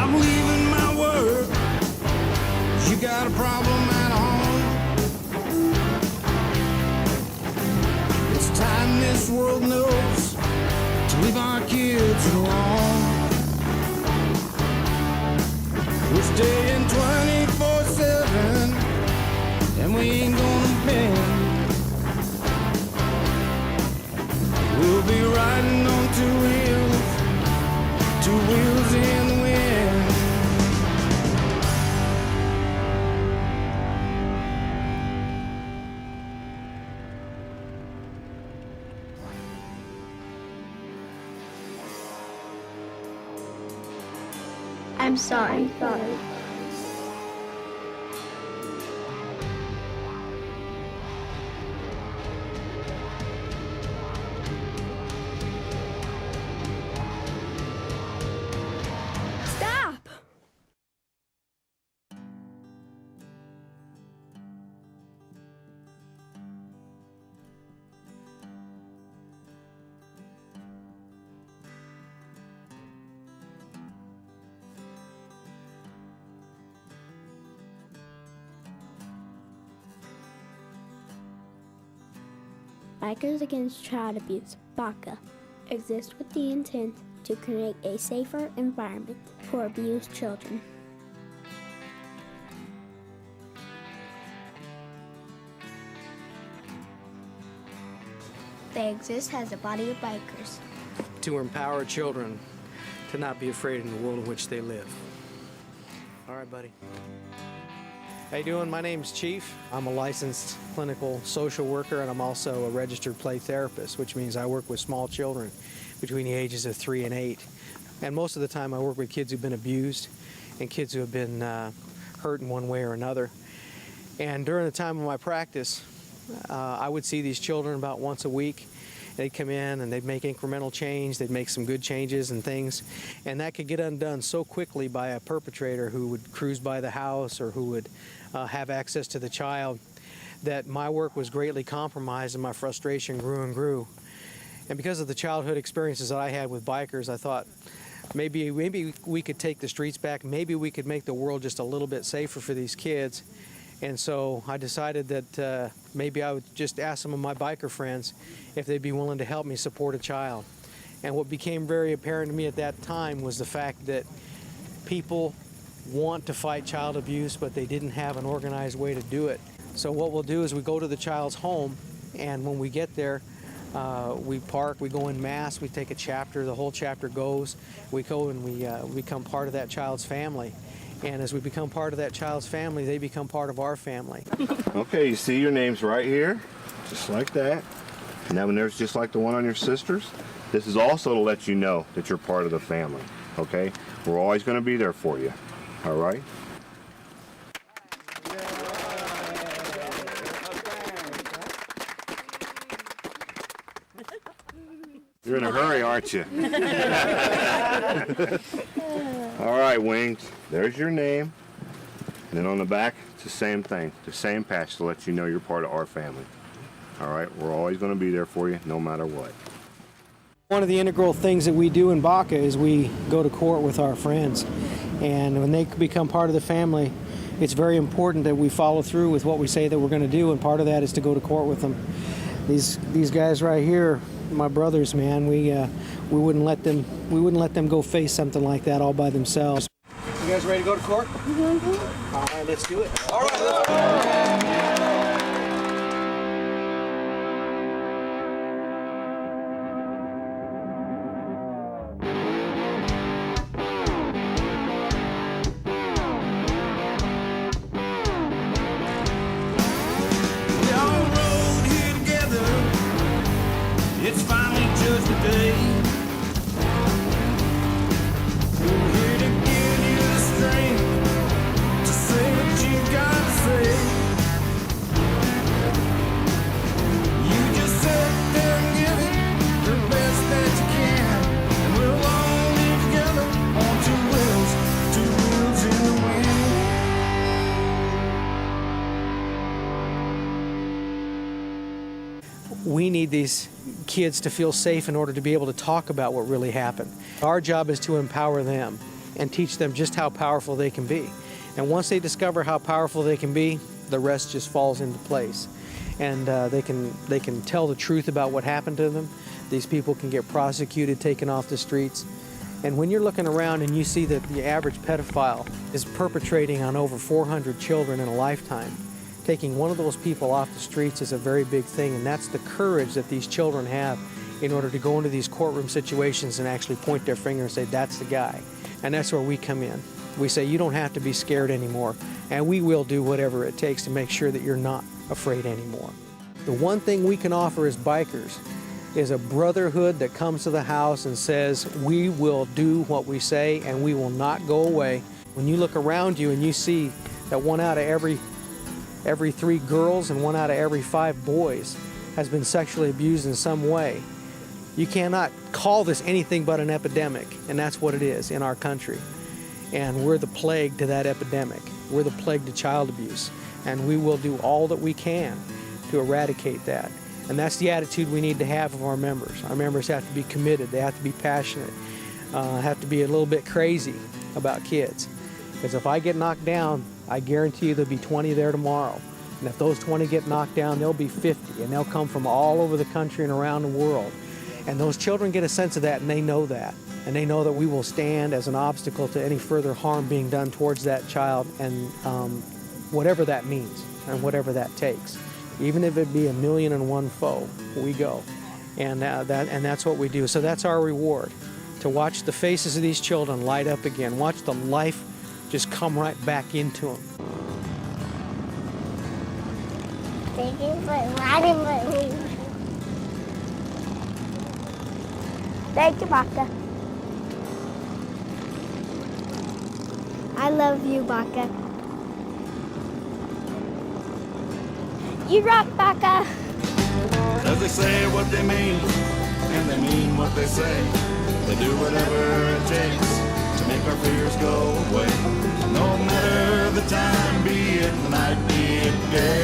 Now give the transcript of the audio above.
I'm leaving my work. You got a problem at home. It's time this world knows to leave our kids alone. We're staying 24/7, and we ain't gonna bend. We'll be riding on two wheels in the wind. I'm sorry. Stop! Bikers Against Child Abuse, Baka, exists with the intent to create a safer environment for abused children. They exist as a body of bikers to empower children to not be afraid in the world in which they live. All right, buddy. How you doing? My name's Chief. I'm a licensed clinical social worker, and I'm also a registered play therapist, which means I work with small children between the ages of 3 and 8. And most of the time I work with kids who've been abused and kids who have been hurt in one way or another. And during the time of my practice, I would see these children about once a week. They'd come in and they'd make incremental change, they'd make some good changes and things, and that could get undone so quickly by a perpetrator who would cruise by the house or who would have access to the child, that my work was greatly compromised and my frustration grew and grew. And because of the childhood experiences that I had with bikers, I thought maybe we could take the streets back, maybe we could make the world just a little bit safer for these kids. And so I decided that maybe I would just ask some of my biker friends if they'd be willing to help me support a child. And what became very apparent to me at that time was the fact that people want to fight child abuse, but they didn't have an organized way to do it. So what we'll do is we go to the child's home, and when we get there, we park, we go in mass, we take a chapter, the whole chapter goes, we go and we become part of that child's family. And as we become part of that child's family, they become part of our family. Okay, you see your names right here, just like that. And that one there's just like the one on your sister's. This is also to let you know that you're part of the family, okay? We're always going to be there for you, all right? You're in a hurry, aren't you? All right, Wings, there's your name. And then on the back, it's the same thing, the same patch to let you know you're part of our family. All right, we're always going to be there for you, no matter what. One of the integral things that we do in Baka is we go to court with our friends. And when they become part of the family, it's very important that we follow through with what we say that we're going to do, and part of that is to go to court with them. These guys right here, my brothers, man, we wouldn't let them go face something like that all by themselves. You guys ready to go to court? Mm-hmm. All right, let's do it. All right, let's go. It's finally just a day. We're here to give you the strength to say what you gotta say. You just sit there and give it the best that you can, and we'll all live together on two wheels in the wind. We need these kids to feel safe in order to be able to talk about what really happened. Our job is to empower them. and teach them just how powerful they can be. And once they discover how powerful they can be, the rest just falls into place. And they can tell the truth about what happened to them. These people can get prosecuted, taken off the streets. And when you're looking around and you see that the average pedophile is perpetrating on over 400 children in a lifetime, taking one of those people off the streets is a very big thing, and that's the courage that these children have in order to go into these courtroom situations and actually point their finger and say, that's the guy. And that's where we come in. We say, you don't have to be scared anymore, and we will do whatever it takes to make sure that you're not afraid anymore. The one thing we can offer as bikers is a brotherhood that comes to the house and says, we will do what we say and we will not go away. When you look around you and you see that 1 out of every 3 girls and 1 out of every 5 boys has been sexually abused in some way, you cannot call this anything but an epidemic, and that's what it is in our country. And we're the plague to that epidemic. We're the plague to child abuse, and we will do all that we can to eradicate that. And that's the attitude we need to have of our members. Our members have to be committed, they have to be passionate, have to be a little bit crazy about kids. Because if I get knocked down, I guarantee you there'll be 20 there tomorrow. And if those 20 get knocked down, there'll be 50, and they'll come from all over the country and around the world. And those children get a sense of that, and they know that. And they know that we will stand as an obstacle to any further harm being done towards that child, and whatever that means and whatever that takes. Even if it be 1,000,001 foe, we go. And that's what we do. So that's our reward, to watch the faces of these children light up again, watch the life just come right back into them. Thank you for riding with me. Thank you, Baka. I love you, Baka. You rock, Baka. As they say what they mean, and they mean what they say. They do whatever it takes to make our fears go away. No matter the time, be it night, be it day.